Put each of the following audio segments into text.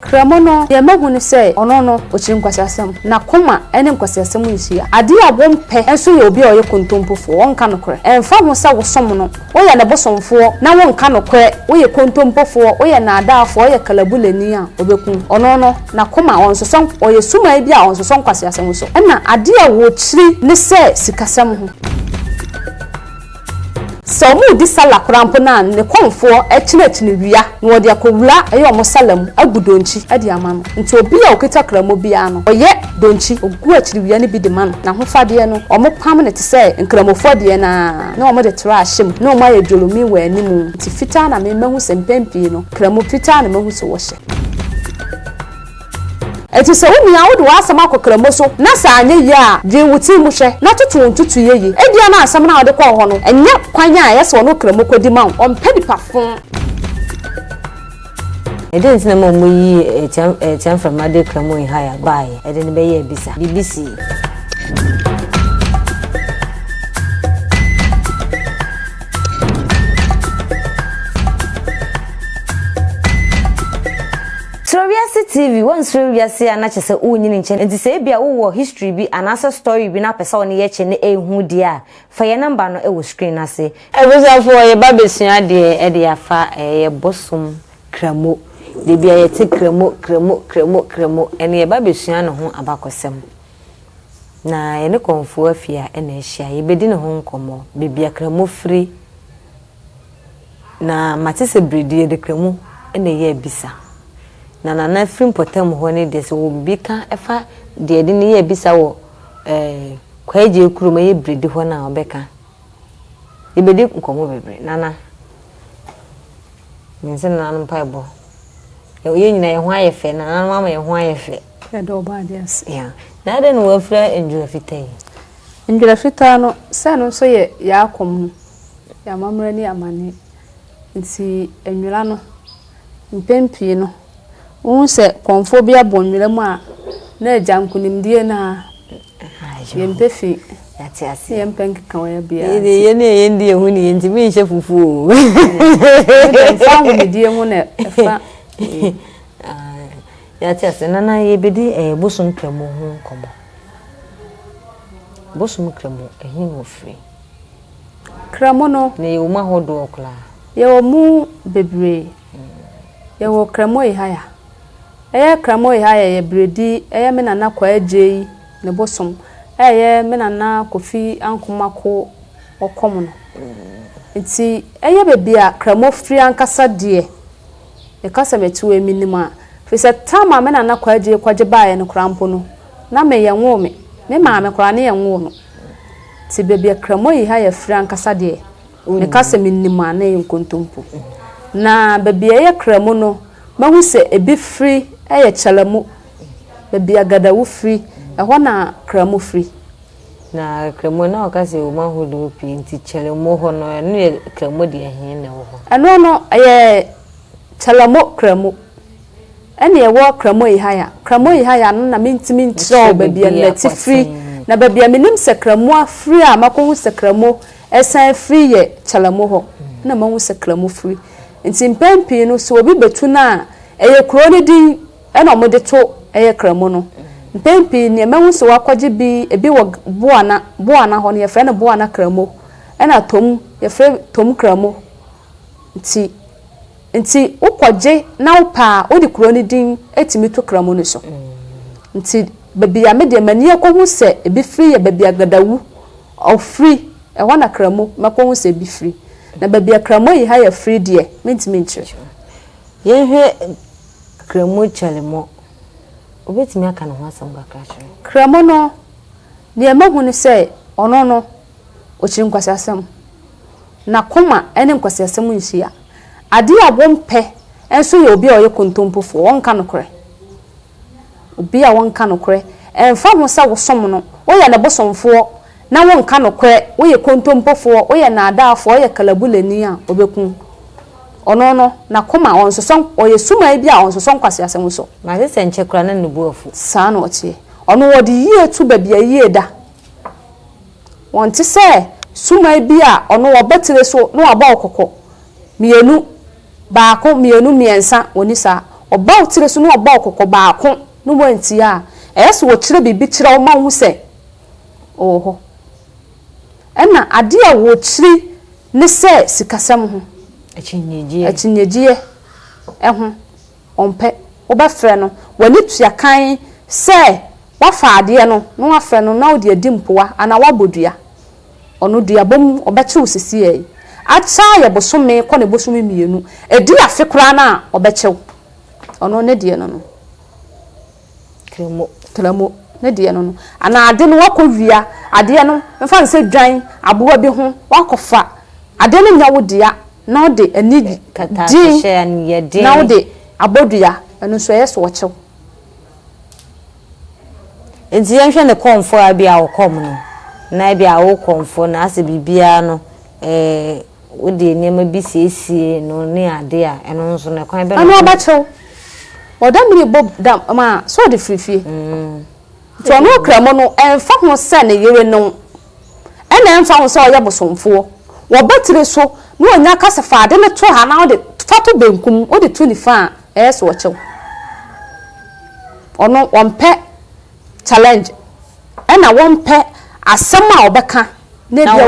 kramo no ye mahu ni say ono no ochiri nkwasiasem na koma ene nkwasiasem nhia ade a bompe enso ye obi a oye kontompofo wonka no kore emfa ho sa wosom no woye na bosomfo na wonka no kore woye kontompofo woye na adaafo woye kalabulani a obekun ono no na koma onsoson oye suma bi a onsoson nkwasiasem so na ade a wo chiri ni say sikasem ho so mu di sala krampo na ne konfo echine wia no wode akowula eyo mo salam agudonchi ade amano nti obi a okita kramo bia no oye donchi ogu achiri wia ne bi de man na hofade no omo pam ne te se nkramofo de na omo de tra ahyem na omo aye dolomi wa animu nti fita na me mahu sempempi no kramo fita na mahu so wo hye eti se wo mia wo de wasam akokramo so na sa anye ya je wuti mu hye na tutu yeyi edia na asam na wo de kɔ ho no enye kwanya a yese wo no kramo kodi ma on pedi pafon ede nsina mo yi etiam from ade kramo haya bae ede ne be ye bisa BBC SuroWiase TV one SuroWiase anache se unyini nche nti se bia wo history bi anasa story bi na pesa woni ye che ne ehu dia fa ye number no e wo screen ase ebusafo ye babesua de e de afa ye Bosom Kramo de bia ye te kramo ene ye babesua no ho abakosem na ye ne konfo Afia ene ehia ye bedi ne ho nkomo bebia kramo free na matese bredi de kramo ene ye bisa na film potem ho ne de se wo bika efa de de ne ye bisa wo kwaje kuruma ye bredi ho na obeka ibedi nkomo bebre nana nse na no paibo ye nyina ye ho ayefe na mama ye ho ayefe ya do ba dias ya na de no wafra enjura fitai enjura fita no se no so ye ya akom ya mamra ni amane nti enjura no mpempi no unse konfobia bonwere mu a na ajankunimdie na yempefi yati ase yempenke kan bia ye ne ye ndie hu ni ntimi nhye fufu fa hu ndie mu na fa yati ase nana ye bedi Bosom Kramo hu komo Bosom Kramo ehin wo free kramo no ne ye uma hodo okla ye wo mu bebre ye wo kramo ihaya kramo ihaya ye bredi me nana kwa ajeyi ne Bosom me nana kofi ankomako okom no nti bebia kramo free ankasa de e kasa metu eminima fisa tama me nana kwa ajeyi kwaje baaye no krampo no na me ye nwo me maame kora ne ye nwo no ti bebia kramo ihaya free ankasa de ne kasa minima na ye nkontompo na bebia ye kramo no mahu se ebi free chalamu bebia gadawu free ho na kramo free na kramo na okase o mahodo pi nti chalamu ho no no ye kramo de ahin na wo ho ano no chalamu kramo ene ye wo kramo ihaya no na mentimi nchiro bebia leti free na bebia menim se kramo free a makohu se kramo esan free ye chalamu ho na mahu se kramo free nti mpempi no so obi betu na eye kuro ne din ena omode to eye kramo no mpempi ne mahu so wakwaje bi ebi wo boana ho ne ye fre na boana kramo ena tom ye fre tom kramo nti ukwaje na upa odi kuro ne din etimi to kramo no so nti bebia me de mani akohu se ebi free ye bebia gadawu o free e wana kramo makohu se ebi free na bebia kramo yi haya free de mentimi nchire ye hwe kramo chalemo obetimi aka no ho asam gakra chire kramo no ne mahu ni se ono no ochiri nkwasiasem na koma ene nkwasiasem nhia ade a bompe enso ye obi a oye kontompofo wonka no kore obi a wonka no kore emfa ho sa wosom no woye na bosomfo na wonka no kore woye kontompofo woye na adaafo woye kalabulani a obekun ono no na koma onsoson oye suma bi a onsoson kwasiasem so ma se nche kura na nubu ofu sa na otie ono wodi yie tu babia yie da wonte se suma bi a ono wo betire so no aba okoko mienu baako mienu miensa oni sa oba otire so no oba okoko baako no wanti a eyeso wo kire bibi kire wo ma hu se oho ena ade a wo kire ne se sikasam ho achinyejie eho ompe obafre no wani tuakan se wafa ade no no afre no na odi adimpoa ana wabodua ono dua bom obeche osisi e acha ye bosome ko ne bosome mienu edi afe kura na obeche ono ne die no kremo ne die no ana ade no wakowia ade no mfa nse dwan aboa bi ho wakofa ade no nya wodia na ode ani di na ode abodua eno so yeso wochew enti yenhwe ne komfo abi a wokom no na bi a wo komfo na ase bibia no odi enema bi siesie no ne ade a eno nso ne kwan be no anu abachew odamiri bob dam ma so de frifie to no kramo no enfa ho se ne yere no ena enfa ho se oye bosomfo wo batire so no anya kasa faade ne to ha na ode fato benkum ode to ni fa eso wochew ono wonpe challenge ena wonpe asema obeka ne bia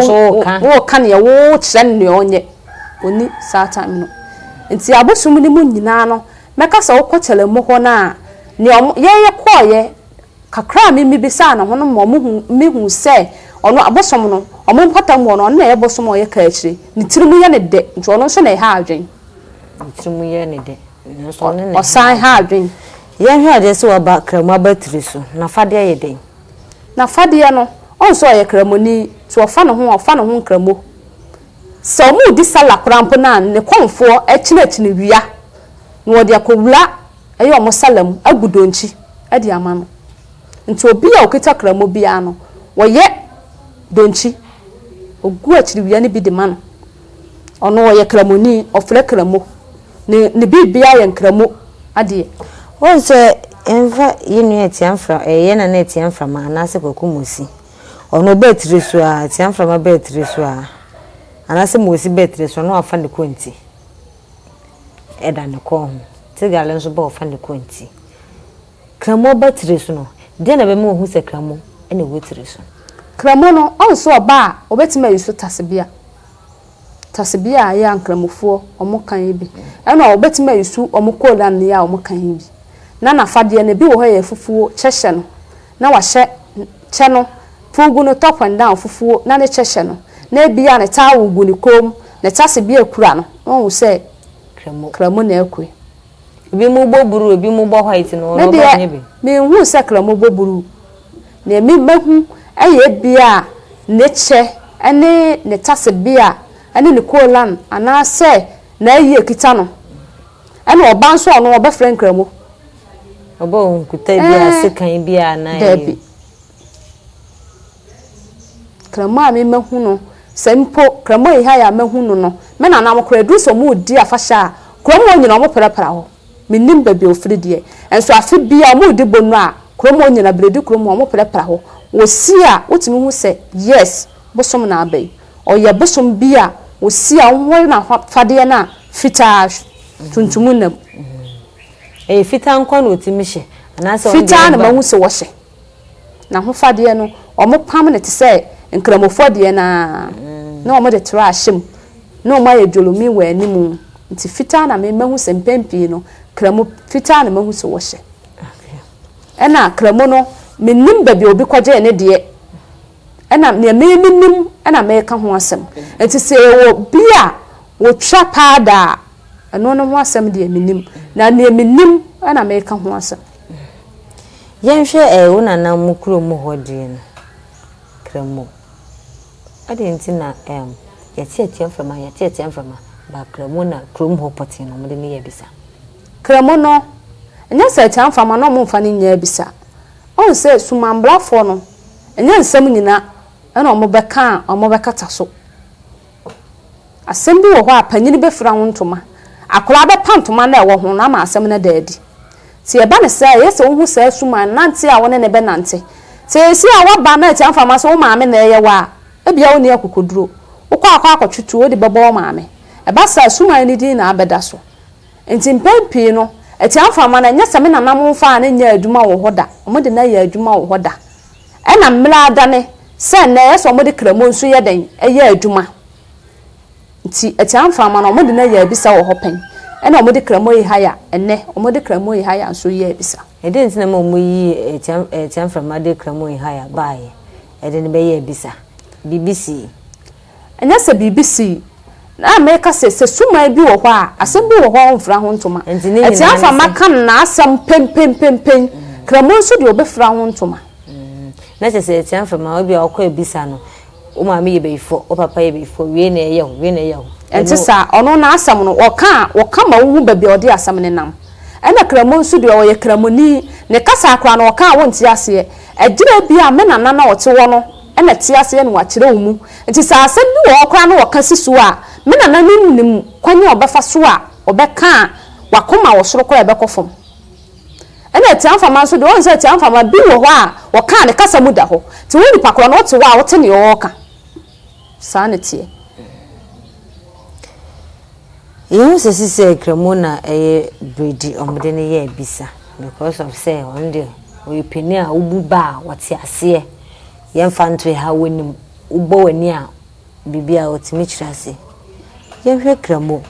wo ka ne wo kire ne onye oni satan no nti abosum ni mu nyina no meka sa wo kwetele mo ho na ne ye koye kakra mi bisa na ho no mo hu se ono abosom no omo mpata mu no na ye bosom o ye ka akire ni tirimu ye ne de nti ono so na ye ha adwen tirimu ye ne de so ne o san ha adwen ye hwe ade se wo ba kramo batiri so na fade ye den na fade no on so ye kramoni so ofa no ho kramo so mu di sala krampo na ne konfo akine wia no odi akowula ayi omo salam agudonchi adi amano nti obi a okita kramo bia no wo ye donchi ogu akire wia ne bi de mano ono wo ye kramoni ofre kramo ne bibia ye kramo adi onse enfa yinu etiamfra ye na etiamfra ma na se kokumusi ono betri so a etiamfra ma betri so a ana se mosi betri so no afa ne konti eda ne ko ho tigale nso ba ofa ne konti kramo betri so no de na be mo hu se kramo ene wetri so kramo no onso oba obetima yusu tasebia ya nkramofo omo kan bi ena obetima yusu omo kola ne ya omo kan bi na fade ne bi wo hoye fufuo chehye no na wahye che no fugu no top and down fufuo na ne chehye no na bia ne ta wugu ni kom ne tase bia kura no won se kramo na ekwe bi mu boburu bi mu bo white no no ba nye bi me hu se kramo boburu na mi mahu eye bia ne che ene ne tase bia ene ne kolan ana se na eye kita no ene oba nso no oba friend kramo obo nkuta bia sekan bia na debi kramo a me mahu no sempo kramo iha ya mahu no me na na mokra du so mu di afasha kramo nyina mo perapera ho menim ba bi ofri die enso afi bia mu di bonu a kramo nyina bredi kramo mo perapera ho wo si a wotimi hu se yes bosom na abai oya bosom bia wo si a wo na fade na fita tuntumu na fita nkwa na otimi hye anase fita na mahu se wo hye na ho fade no omo pam ne te se nkramofo de na omo de tra ahyem na omo ye jolomi wa animu nti fita na me mahu se mpempi no kramo fita na mahu se wo hye ena kramo no menim ba bi obi kwaje ne de ena me menim ena me ka ho asem nti se wo bia wo twa pada eno no ho asem de menim na ne menim ena me ka ho asem yenhwe wo nana mukuro mu hodie no kramo ade nti na yati atiamfama ba kramo na krom hopoti no mde ne yabisa kramo no enya sa atiamfama no mo mfa ne nya bisa on se sumambrafo no enya nsam nyina ena omo beka taso asem bi wo ho apanyini be fra ho ntoma akora be pantoma na ewo ho na ma asem na daadi ti eba ne se yese wo hu se suman nante a wona ne be nante se si a wa ba na atiamfama so wo maame na eye wa ebia wo ne akokoduro wo kwa akotwetu wo de bebo maame eba sa suman ni din na abeda so enti mpempi no eti amfama na nya se me nanam fa na nya adwuma wo hoda omode na ya adwuma wo hoda ena mmla adane se na yeso omode kramo nso ye den eya adwuma nti eti amfama na omode na ya bisa wo hopen ena omode kramo yi haya enne omode kramo yi haya nso ye bisa ede ntina ma omuyi eti amfama de kramo yi haya baaye ede ne be ye bisa BBC enya se BBC na America se suman bi wo ho a asem bi wo ho mfra ho ntoma eti amfama kan na asem pem kramo nso de obefra ho ntoma na se eti amfama obi a okọ ebisa no o ma me ye beifo o papa ye beifo wie na ye ho enti sa ono na asem no woka ma wo ba bi odi asem ne nam ena kramo nso de o ye kramoni ne kasa akra na woka wonti ase ejira bi a me nana na wote wo no ena ti ase ne wa kire mu enti sa asem bi wo okra na woka sisu a me nana nim kwanye obefa so a obeka wakoma wo soro kora ebekofom ena ti amfama nso de won se ti amfama bi wo ho a woka ne kasa mu da ho ti woni pakoro na wote wo a wote ne yo ka sa ne tie you say kramo na breedi omde ne ye bisa because of say on the we peni a ububa wote ase ye mfanto ha wonim ubo wani a bibia otimi kirase ye hwe kramo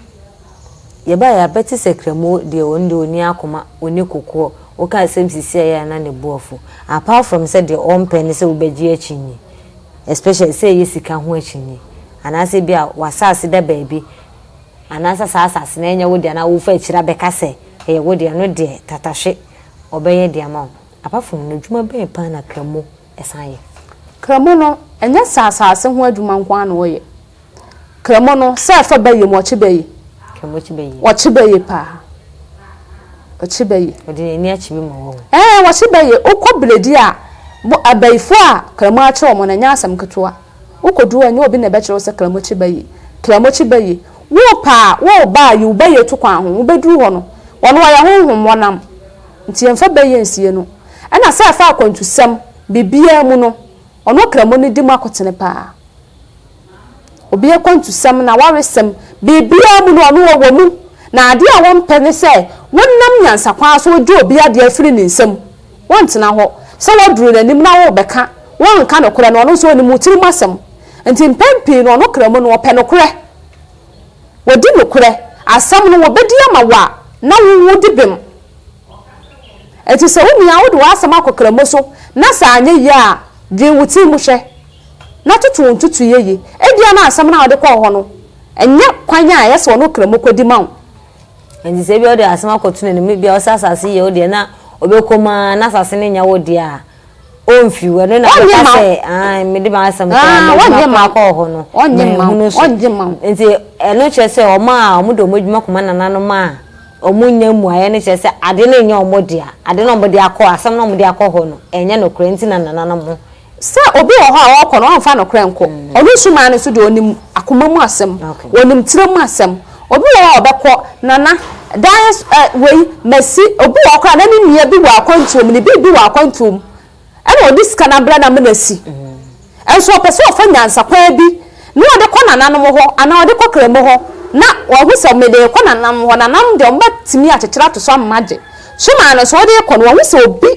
ye ba ya beti se kramo de onde oni akoma oni kokko o ka asem sisi ya na ne buofo apart from say the on pen say ubeji achinyi especially say yesika ho achinyi anase bia wasase da baabi anasa sasase na enya wodi na wo fa akira beka se ye wodi no de tatashe obeye de ama apart from no djuma ben pa na kramo esan ye kramo no enya sasase ho adwuma nkwa na wo ye kramo no se fa baye mo chibaye kramo chibaye wo chibaye pa o chibaye odi ni achibi mo wo wo chibaye ukọ bledi a abaifo a kramo a che mo na nya asam ketoa ukodu anya obi na be che wo se kramo chibaye wo pa wo ba yu baye to kwa ho wo beduru ho no wono ya honhom wonam nti emfa baye nsie no ana se fa akwantusam bibia mu no ono kramo ni di makotene pa obi akwantusam na waresem bibia mu no ono wo mu na ade a won pene se wonnam nyansa kwa so oju obi ade afiri ni nsam wontena ho se woduru nanim na wo beka won ka no kure no ono so ni mutiri masem nti mpempi no ono kramo no opene kure wodi nokure asam no wobedi amawa na wo dibem eti se woni a wodi wasam akokramo so na sa anye ya de wuti mu hwe na tutu yeye edia na asam na wode kọ ho no enye kwanya a yese wono kramo kodi mawo enti se bi ode asam akotu ne bia osasase ye ode na obekoma na asase ne nya wode a onfi we no na ka se me de ba asam wonye ma kọ ho no onye ma enti eno che se o ma omudo modwuma koma nanano ma omunya mu aye ne che se ade ne nya omode a ade no omode akọ asam no omode akọ ho no enye no krenti na nanano mo se obi ho a okọ no amfa no krenko onu suman so de onim akoma mu asem onim tire mu asem obi ho obekọ nana dance wey mesi obi ho okọ na ni nia bi wa akwantum ni bi wa akwantum ana odi skana bra na menasi enso opese ofa nyansa kwa bi ni ode kọ nana no ho ana ode kọ kremo ho na wo hu se mede kọ nana ho nanam de omba timi akekera to so amade suman so ode kọ no wo hu se obi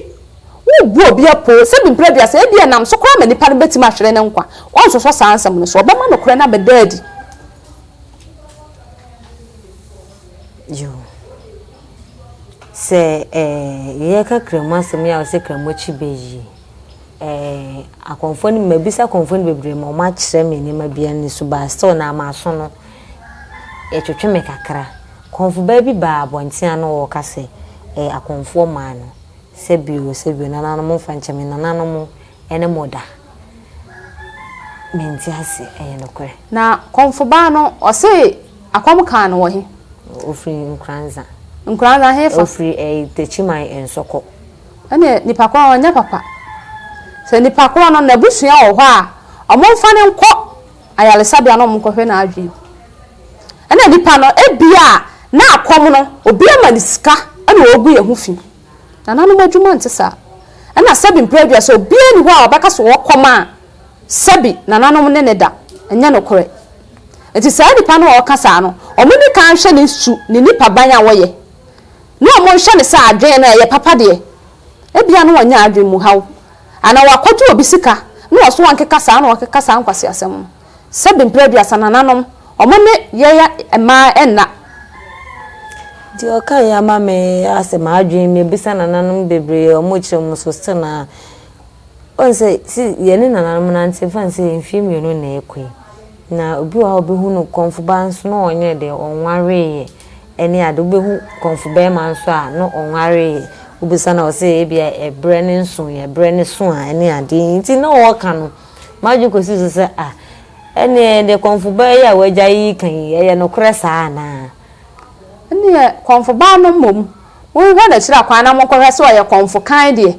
wo obi apo se bi predia se bia nam so kwa mani pa no betima hwere ne nkwa won so sansam no so obema no kure na bedadi yo se ye ka kremo asem ya o se kremo chibeyi akonfo ni mabisa konfo ni bebre mo ma kire me ni mabia ni so ba still na ma so no e twetwe me kakra konfo ba bi ba abontia no wo ka se akonfo ma no sebio nana no mo fanche me nana no mo ene moda menti ase no kore na KomfoBaa no o se akwam kan no wo he ofri nkranza hefa ofri techimai ensoko ene nipa kwa onya papa se nipa kwa no na busua wo ho a omomfa ne nko ayalesabia no mkohwe na adwi ene nipa no ebia na akom no obi amanisika ene ogu ye hu fi nana no madwuma ntesa ana sabi mpredua so obi ani ho a obeka so wokoma sabi nana no ne ne da enya no kore enti sa nipa no o kasa no omuni kan hwe ne su ne nipa ban a woye no mo hye ne sa adwen na ye papa de ebia no wanya adwen mu haw ana wakoto obi sika no wo so wankeka sa na wakeka sa nkwase asem sebe mpraduasa nananom omone ye ema enna di oka ya mame asema adwen me bisa nananom bebre omo chirem so still na onse si ye ne nananom na ntefa nse mfimi no na ekwe na obi wa obi hu no KomfoBaa nso no onye de onware eni ade obi hu KomfoBaa ma nso a no onware ubisa na ose ebia ebre ne nso ye ebre ne so a eni ade nti na wo ka no maju ko si so se eni de KomfoBaa ya waja yi kan ye no kresa na eni KomfoBaa no mom wo hwa na chira kwa na mo ko hwese o ye Komfo kan de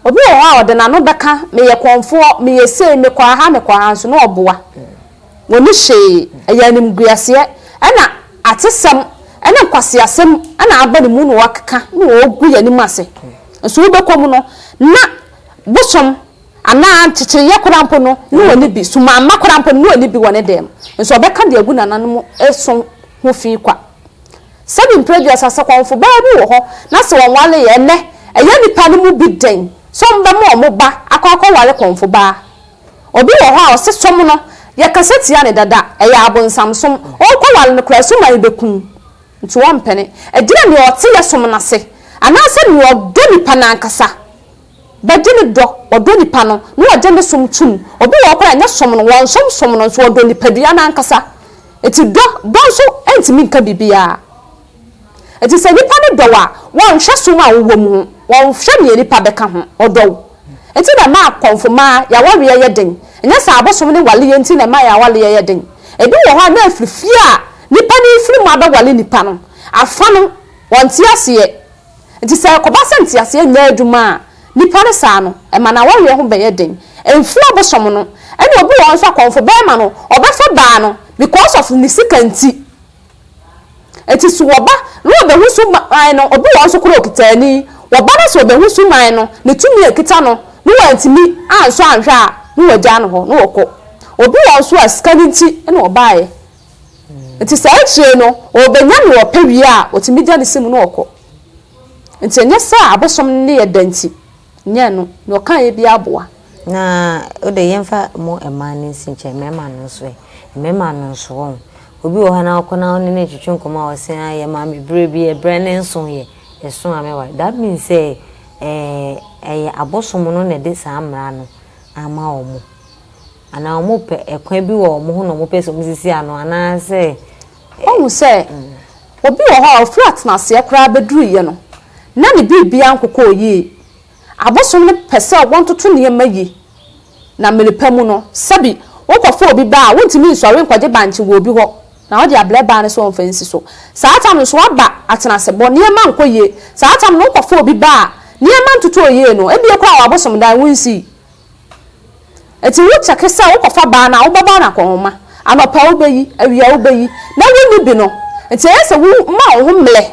obi o ha ode na no beka me ye Komfo me ye sei me kwa ha nso no oboa woni hye ayanim guase ana atesem ana kwase asem ana aba ne mu no wakaka no ogu yanim ase nso wo bekom no na bosom ana chiche ye korampo no no woni bi suma ma korampo no woni bi woni dem nso obeka de agu nananom eso ho fi kwa sabi producer asa KomfoBaa bi wo ho na se won wale ye ne eya nipa no mu bi den so mba mo ba akwa wale KomfoBaa obi wo ho a ose som no ye kaseti ya ne dada eya abonsam som o kwa wale no krasu ma ibekun nti wo mpene ejira ne ote ye som na se ana se ne odo nipa na ankasa bedine do odo nipa no ne oje ne som tum obi wo kwa nya som no won som no so odo nipa dua na ankasa eti do so entimi nka bibia eti se nipa ne do wa won hwe som a wo mu won hwe ne nipa beka ho odo eti da ma KomfoBaa ya ware ye den nya sa abosom ne wale ye nti na ma ya wale ye den ebi wo ha na afrifia nipa ni firi mu abawale nipa no afa no wonti ase enti se ko ba senti ase nya adwuma nipa ne sa no e ma na ware ho be ye den emfu abosom no ene obi won so KomfoBaa ma no obefa ba no because of ni sikanti eti su oba no be hu su man no obi won so kro okitani oba na so be hu su man no ne tumi ekita no no wantimi anso anhwa no wagya no ho no woko obi won so askanti ene obae enti sa achie no obenya no opewie a otimi gya ne sim no woko enti enye sa abosom ne ye danti nye no no kan ye bi aboa na ode yemfa mo emane nsinche mema no so mema no so won obi wo hana akona ne ne twetwe nkoma wo sen aye ma me bre bi e bre ne nso ye eso amewa that means say abosom no ne de sa amra no ama omo ana omo pe ekwan bi wo omo ho no omo pe so misisi ano ana se omo se obi wo ha flat na se kra beduru ye no na ne bibia ankoko oyi abosom ne pese wontoto ne mayi na melepamu no sabi wokofo obi ba wontimi nsore nkwaje banchi wo obi ho na odi ableba ne so onfansi so saatam no so aba atena se bo ne ma nkoye saatam no wokofo obi ba ne ma ntoto oyi no ebie kwa abosom dan wonsi eti wo cheke se wokofa ba na wo baba na konhoma anopa wo bayi awia wo bayi na woni bi no eti ese wo ma wo mle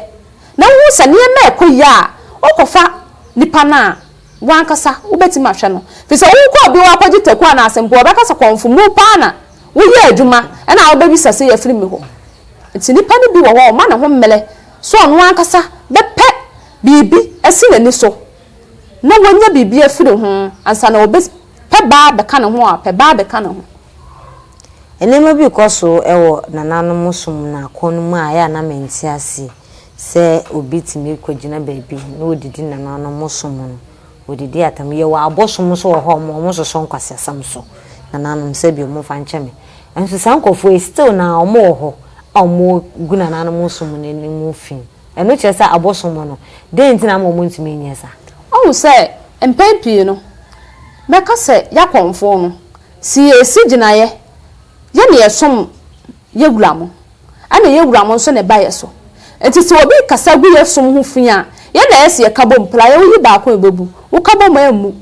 na wo se ne ma ekoyi a wokofa nipa na wankasa ubetima hwe no fi se wo ko obi wa kwagita ku na asempo obekasa Komfo mu pa na wo ye adwuma e na wo bebi sase ya firi me ho enti nipa ne bi wo ho ma na ho mmele so no wankasa bepe bibi esi nani so na wonya bibi afiri ho ansa na obe pe ba be kana ho a pe ba be kana ho enema bi koso ewo nanano musum na akonu mu aya na menti ase se obi timi kwagina baabi na odidi nanano musum no odidi atam ye wa abosom so ho mo so so nkwase asam so nanano se bi mo fa ncheme enso sankofo still na omo ho omo guna nanano musum ne ni mu fin eno chesa abosom no de ntina mo mo ntimi nyesa o se empempi no meka se ya Komfo no si esi ginaye ye ne yesom ye guramo ana ye guramo so ne baye so enti se obi kasa gu ye som ho fin a ye na ese ye kabom pla ye yi ba ko ebebu wo kabom amu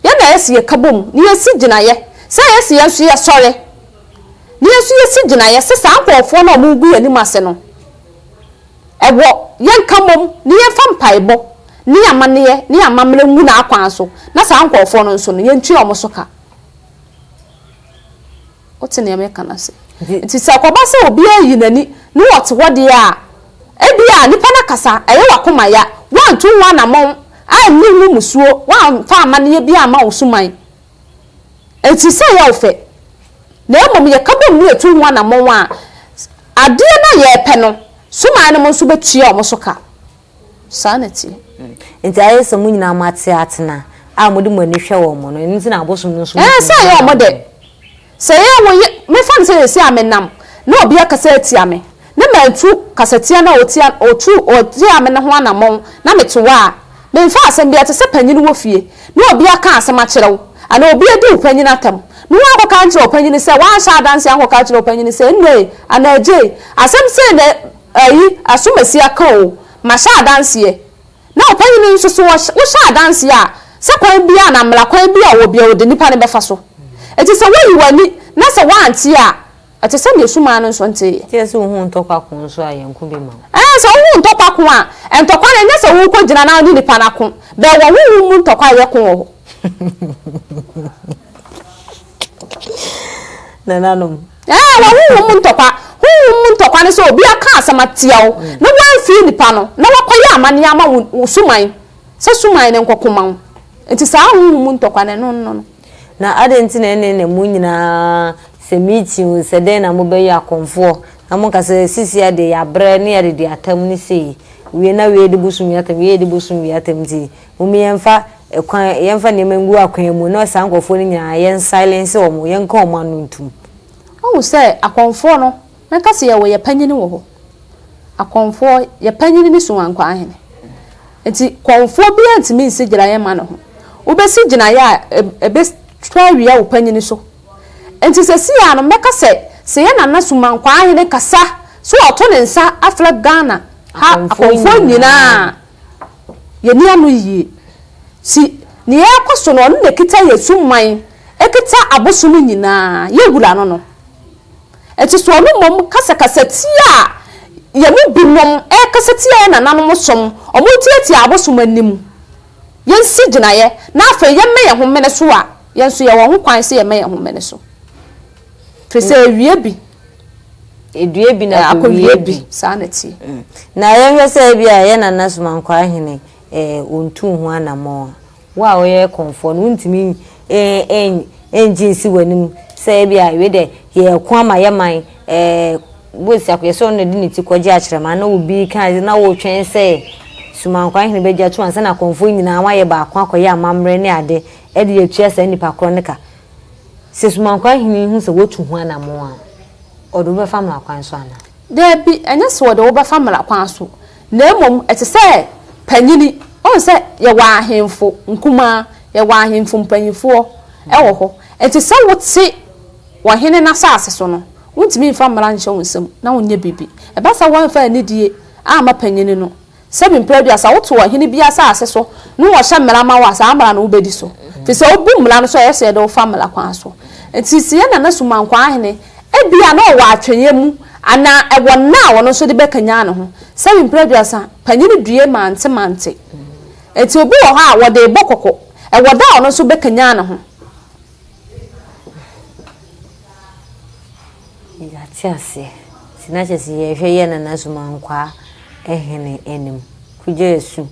ye na ese ye kabom ni esi ginaye se ese ye so ye sore ni esi esi ginaye se sa Komfo na mo gu ye ni mase no ewo ye nkamom ni ye fampaibo ni amane ni amamle ngu na akwan so na sa Komfo no nso no ye ntwi omo so ka otene me kana se nti se akoba se obi ayi nani ni wote wode a ebia nipa na kasa eye wakoma ya wantu wana mon a ni musuo wan fa amane bia ma osuman enti se ya ofe na emom ye kabom ni etu wana mon a ade na ye pe no suman no so betua o so ka sanity enti aye se mu nyina mate atena a mode mo ani hwe wo mo no enti na abosom no so se ya mo de se ya wo me fan se se amenam na obi akasa atia me na mantu kasatia na otia ame ne ho anamon na metewa me mfa asem bia te se panyini wo fie na obi aka asem a kirew ana obi edi panyini atam no akọ ka nche opanyini se wan sha dance akọ ka kire opanyini se nne ana eje asem se ne ayi asumasi aka o ma sha dance ye na opanyini nso so wo sha dance ya se kwan bia na mla kwan bia wo bia wo de nipa ne befa so eti se wo yiwani na se wanti a ati se ne suma no so nte tie se hu ntokwa ko so ayenku bi ma se hu ntokwa ko a entokwa na nya se hu ko gina na ni nipa na ko be wo hu mu ntokwa ye ko ho na nanom wo hu mu ntokwa ne so obi aka asamatia wo na wan fi nipa no na wakoya amane ama wo suman se suman ne nkokoma enti sa hu mu ntokwa ne no na adenti na ene mu nyina se meeting se den na mo be ya konfo na mo ka se sisi ade ya bre ne ya de atam ni sei we na we de busum ya tam we de busum ya tam ti mo me yemfa kwan yemfa ne mangu akwan mu na sa nkofo ni nya yen silence o mo yen ka o ma no ntum o se akonfo no na ka se ye we ye panyini wo ho akonfo ye panyini ni so ankwa ahene enti konfo bi antimi nsi gira ye ma no ho obesi gina ya ebe try ya wo panyini so enti se si ya no meka se ye nana suman kwa ahene kasa so oto ne nsa afla Ghana ha akonfo nyina ye ni anu yi si ni ye kwaso no ne kita ye suman ekita abosom nyina ye gura no enti so no mom kasa tia ye mu binom kasa tia ye nana no som omo tia abosom anim ye nsi gina ye na afa ye me ye ho mene so a ye nso ye wo ho kwan se ye me ye ho mene so pese wie bi edue bi na akowie bi sanity na ye hwese bia ye nana suman kwa ahene ontu ho anamo wa o ye konfo no ntimi enjinsi wanim se bia we de ye kwa ma ye man bosi akweso no de ni ti kwaje akirema na obi kan na wo twen se suman kwa ahene beja tu ansa na konfo nyina wa ye ba kwa akoye amamre ne ade e de etua sa nipa kronika se suman kwa ahene hu se wotu ho anamo a odo be famla kwan so ana de bi enya se odo be famla kwan so na emom etese panyini on se ye wa ahemfo nkuma ye wa ahemfo mpanyifo ewo ho etese wote wa hene na saase so no wontimi famla nche wonsem na wonye bibi e ba sa wan fa anidie ama panyini no sebi mpredua sa woto wa hene bia saase so no wo hye mra ma wa sa amra no obedi so fi se obu mra no so ye se de wo famla kwan so etisi ye na suman kwa ahene ebia na wa atwenye mu ana ewo na wo no so de bekanya ne ho sebi mpredua sa panyini due mante eti obi wo ha wo de bokoko ewo da wo no so bekanya ne ho ya tiase sinache si ye hwe ye na suman kwa ehene enim kujesu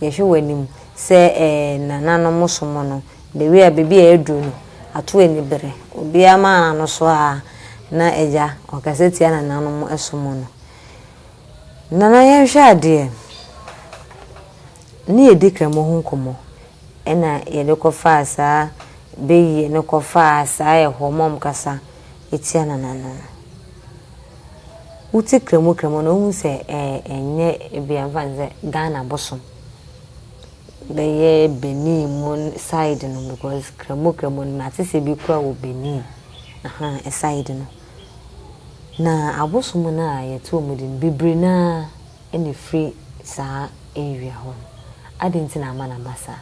ye hwe wanim se nana no musomo no de we abebi e edu no ato eni bere obi ama no so a na eja okaseti ana nana no esomo no nana ye hwe ade ni edikramo ho nkomo ena ye de kofa asa beyi ne kofa asa ye homom kasa etia nana no uti kramo no hu se enye bia vanze Ghana bosom be Benin mon side no because kramo na tese bi kura wo Benin side no na abosom na yeto omudin bibre na ene free sa area ho adenti na mana basa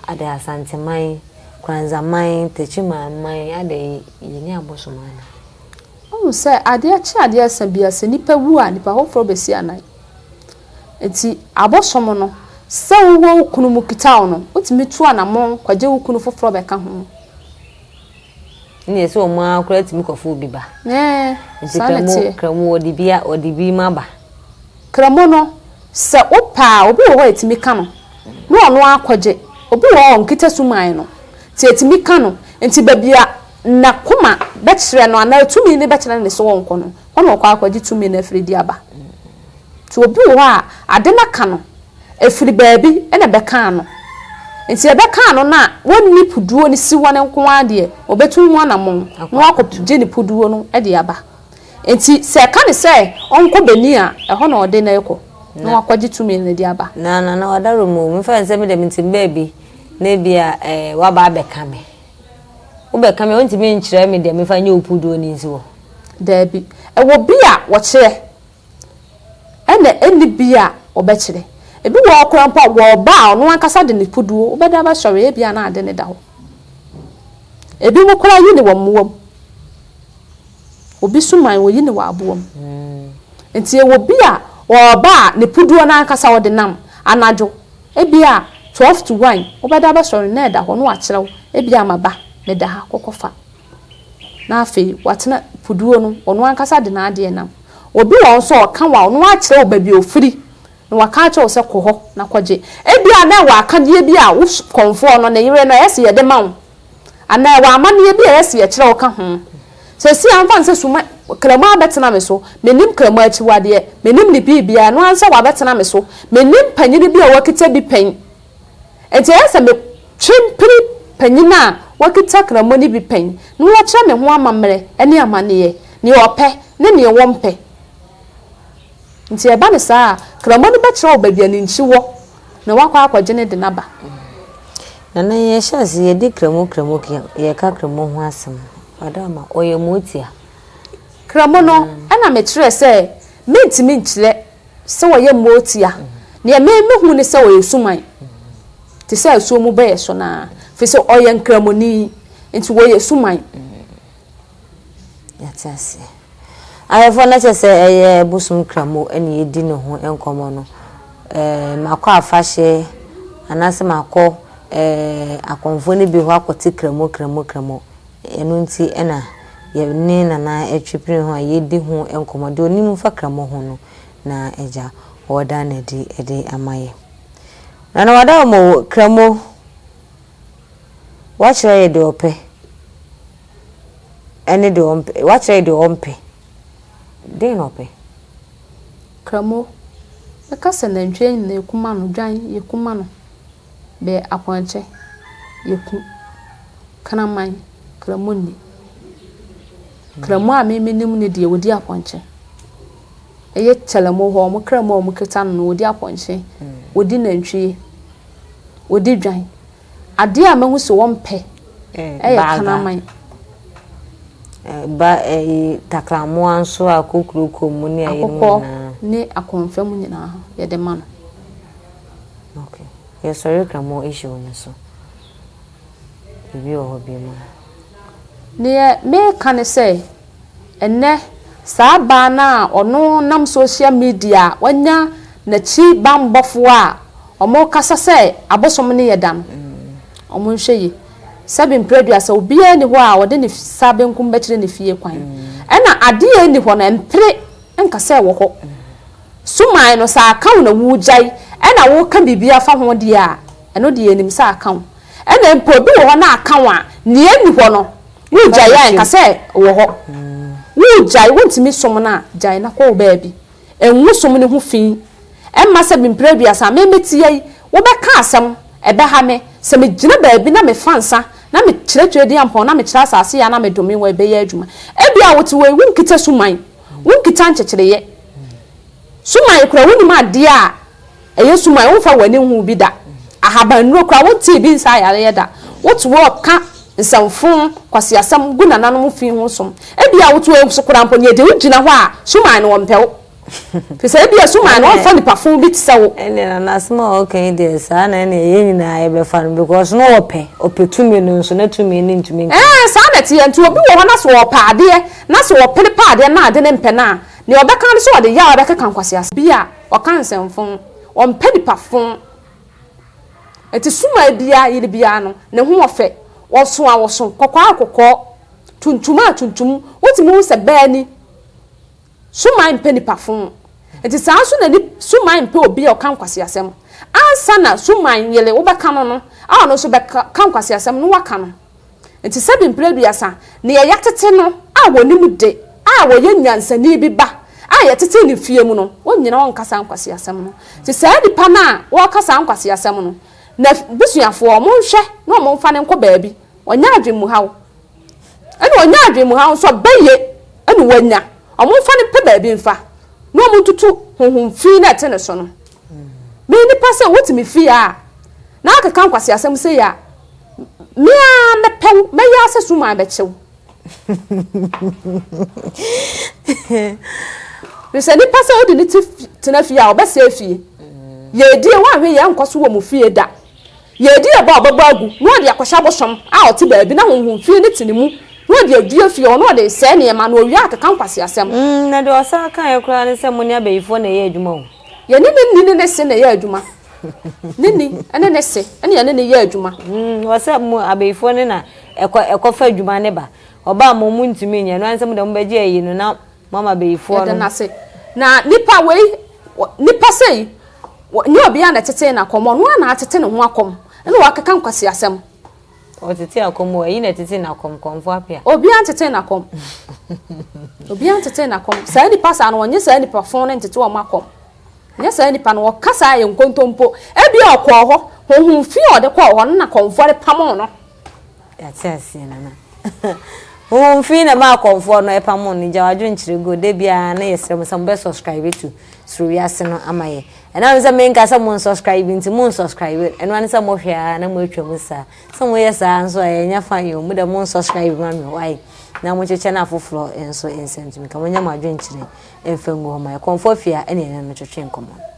ade asante mai kwanza mai techima mai ade yini abosom ana o se ade ade asabia se nipa wu a nipa hofro besi anan enti abosom no se wo kunu mu kitaw no otimi tu anamon kwaje wo kunu foforo beka ho ni se o ma akura timi kofo bi ba sanity kramo odi bi maba kramo no se opa obi wo etimi ka no no ono akwaje obi wo nkita suman no ti etimi ka no enti babia na koma bekyere no ana tumi ne bekyere ne so wonko no ono kwa akwaje tumi na afridi aba ti obi wo a ade na ka no afri baabi ena beka no enti ebeka no na wonni puduo ni si wone nko ade obetu mu anamon no akopje ni puduo no ede aba enti se ka ne se onko beni a eho na ode na eko no akwaje tumi ne de aba na wadaro mu mfa nse me de mintim baabi na bia waba abeka me ubeka me onti me nkyere me de me fa nye opuduo ni nsi wo dabi ewo bia wo kire ene eni bia obekire ebi wo okura mpa wo ba no ankasa de ne puduo obeda ba hwere bia na ade ne da ho ebi wo kura yi ne wo muwam obi suman wo yi ne wa aboam enti ewo bia wo ba ne puduo na ankasa wo de nam anajo ebia 12 to 1 obeda ba hwere na da ho no akyerew ebia amaba ne da ha kokofa na afi watena puduo no ono ankasa de na ade nam obi won so oka wa ono akyerew ba bi ofiri na waka acho se koho na kwaje ebia na wa aka die bia wo konfo no na yire no yesi ye de ma wo ana wa amane bia yesi ye kyerɛ oka ho se si amfa nse suma krama abetena me so menim krama achi wade menim ni bibia no ansa wa betena me so menim panyini bia wakita bi pen enti yesa me chimpiri panyina wakita krama ni bi pen no wa kyerɛ me ho amamre ene amane ye ni opɛ ne ne wompe nti eba ne saa kramo ne bekyerɛ obabia ne nchi wo na wakwa akwaje ne de naba na ye chance ye di kramo ye ka kramo ho asem adama oye motia kramo no ana me kyerɛ sɛ mentimi nkyerɛ sɛ woye motia ne me hu ne sɛ woye suman ti sɛ asuo mu be so na fi sɛ oye nkramoni nti woye suman yatase ayefo na chese Bosom Kramo eni edi ne ho enkomo no makọ afahye anase makọ akonfo ne bi ho akoti kramo enu nti ena ye ne na etwepire ho ayedi ho enkomo de onim fa kramo ho no na eja oda na di ede amaye na wada mo kramo wachira ye de ope ene de ompe wachira ye de ompe de no pe kramo ekasa na ntwe na ekuma no dwan yekuma no be aponche yeku kana man kramo ni kramo a memenim ne de wodi aponche eye chelamo ho mo kramo mo keta no wodi aponche wodi na ntwe wodi dwan ade a mehu so wompe kana man ba takramo anso akokuru komu ne ayi ne akonfa mu nyina ye de ma no okay ye sorry kramo issue ne so ibi o bi ma ne me kan say enne saa ba na ono nam social media wanya na chi bambofo a omo kasa say abosom ne ye dam omo nhwe sabi mpredu asa obia ni ho a wode ne sabe nkum bekire ne fie kwan ena ade ye ni ho na mpre enka se wo ho suman no sa akaw na wujai ena wo ka bibia fa ho de a eno de enim sa akaw ena mpo bi wo ho na akaw a ne ni ho no wujai ya enka se wo ho wujai wontimi som na jai na ko baabi enwu som ne ho fin emma sabi mpredu asa memetie wo be ka asem ebe ha me se me gina baabi na me fansa na me kyerɛkyerɛ di ampon na me kyerɛ asase ya na me domi wo ebe ya adwuma ebia wote we wunkita suman wunkita nkyerɛkyerɛ suman ekura woni ma de a eye suman wo fa wani hu bi da ahaban no kura wote bi nsa yare ya da wote wo ka nsamfon kwase asam gu nananom fi ho som ebia wote we sokura ampon ye de wugina ho a suman no wompew fisa ebia suman no fa nipa fon bi tsewo ene na asma okay de sa na ene ye nyina ye be fa no because no opetumi no so na tumi ni ntumi sa na tie nti obi wo ho na so opade na so opele paade na ade ne mpe na ne obeka no so ode ya obeka kan kwase as bia okansemfon ompe nipa fon eti suma bia yiri bia no ne ho ofe woso a woso kokwa akokọ tuntum wotimi wo se ba ni suma mpe nipa fon enti saa so na ni suman pe obi o kan kwase asem ansa na suman yele wo beka no a no so beka kan kwase asem no waka no enti sebi mpleduasa na ye yatete no a woni mu de a wo ye nyansani bi ba a ye tete ni fie mu no wonyina won kasa nkwase asem no enti saa dipa na wo kasa nkwase asem no na busuafo o monhwe no mo mfa ne nko baabi onya adwemu hawo ene onya adwemu hawo so beye ene wanya o mo mfa ne pe baabi mfa no mo tutu honhom fi na tene so no me ni pase wotimi fi a na aka nkwase asem se ya me a mepew me ya se suma be chew Rese ni pase odi ni tena fi a obese fi ye di wa hwe ye nkoso wo mu fi da ye di e ba obabagu no de akwasha bosom a oti baabi na honhom fi ni tinimu no de adua fi o no de se ne ma no wi aka nkwase asem na de osa kan ye kura ne se mo ni abeyifo na ye adwuma o ye ni ne se na ye adwuma nini ene ne se ene ye ne ye adwuma osa mo abeyifo ne na ekofa adwuma ne ba oba mo mu ntumi nya no ansem de mo beje ayi no na mama beyifo no na se na nipa we nipa sei ni obi a na tete na komo no na tete ne ho akom ene wa kaka nkwase asem o tete akom o yi na tete na akom konfo apia obi an tete na akom obi an tete na akom sai nipa sa no onye sai nipa fon ne tete o makom nya sai nipa no kasa ye nkontompo ebi okọ ho honhom fi o de kọ ho na konfo de pamon no ya tiasie na na honhom na ma konfo no e pamon ni jawadwo nchirego de bia na yesrem sam be subscribe to SuroWiase no amaye ena nza menka sa mon subscribe nti mon subscribe eno anisa mo hwea na mo atwam sa so mo yesa nso enya fan yo mu de mon subscribe ma me why na mo cheche na afoforo enso ensentimi ka mo nya ma adwo nchire emfa ngu ho ma konfo fia ene ene no twetwe nkomo